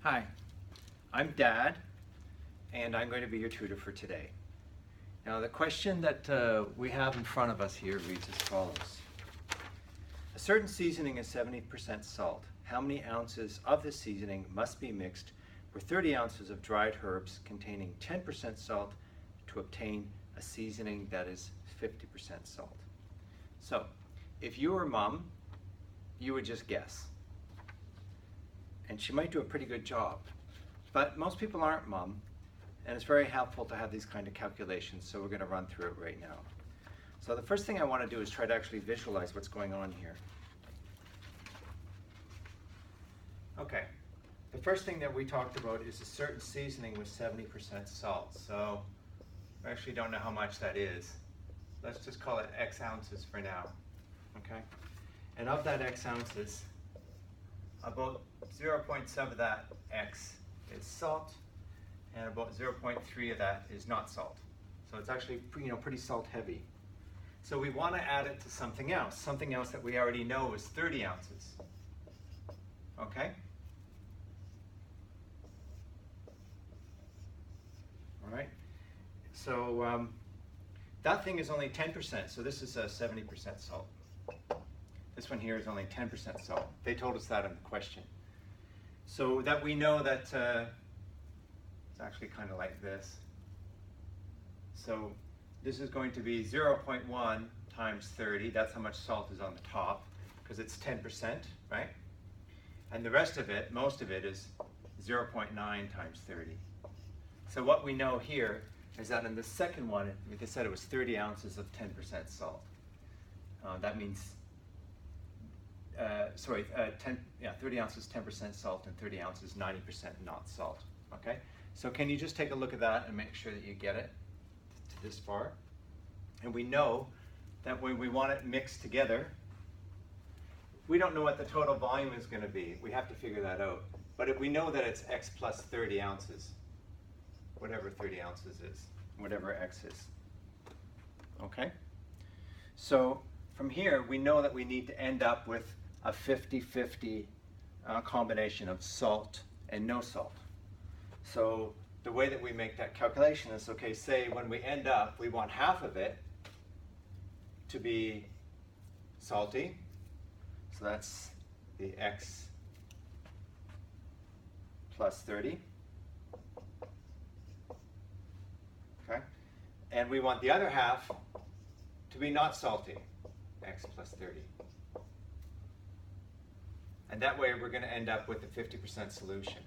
Hi, I'm Dad, and I'm going to be your tutor for today. Now the question that we have in front of us here reads as follows. A certain seasoning is 70% salt. How many ounces of this seasoning must be mixed with 30 ounces of dried herbs containing 10% salt to obtain a seasoning that is 50% salt? So, if you were Mom, you would just guess. And she might do a pretty good job. But most people aren't Mom, and it's very helpful to have these kind of calculations, so we're going to run through it right now. So the first thing I want to do is try to actually visualize what's going on here. Okay, the first thing that we talked about is a certain seasoning with 70% salt. So I actually don't know how much that is. Let's just call it X ounces for now. Okay, and of that X ounces, about 0.7 of that X is salt, and about 0.3 of that is not salt. So it's actually pretty salt heavy. So we want to add it to something else that we already know is 30 ounces. Okay? All right. So that thing is only 10%, so this is a 70% salt. This one here is only 10% salt. They told us that in the question. So that we know that it's actually kind of like this. So this is going to be 0.1 times 30. That's how much salt is on the top, because it's 10%, right? And the rest of it, most of it, is 0.9 times 30. So what we know here is that in the second one, like I said, it was 30 ounces of 10% salt. That means 30 ounces 10% salt and 30 ounces 90% not salt. Okay, so can you just take a look at that and make sure that you get it to this far? And we know that when we want it mixed together, we don't know what the total volume is going to be. We have to figure that out. But if we know that it's X plus 30 ounces, whatever 30 ounces is, whatever X is. Okay, so from here, we know that we need to end up with a 50-50 combination of salt and no salt. So the way that we make that calculation is, okay, say when we end up, we want half of it to be salty. So that's the X plus 30. Okay? And we want the other half to be not salty. X plus 30. And that way we're going to end up with a 50% solution.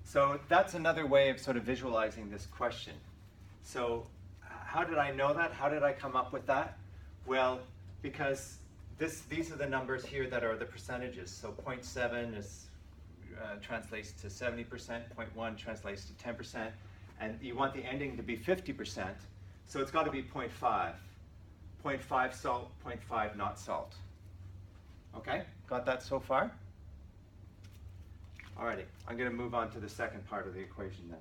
So that's another way of sort of visualizing this question. So how did I know that? How did I come up with that? Well, because these are the numbers here that are the percentages. So 0.7 is, translates to 70%, 0.1 translates to 10%, and you want the ending to be 50%, so it's got to be 0.5. 0.5 salt, 0.5 not salt. Okay, got that so far? Alrighty, I'm going to move on to the second part of the equation then.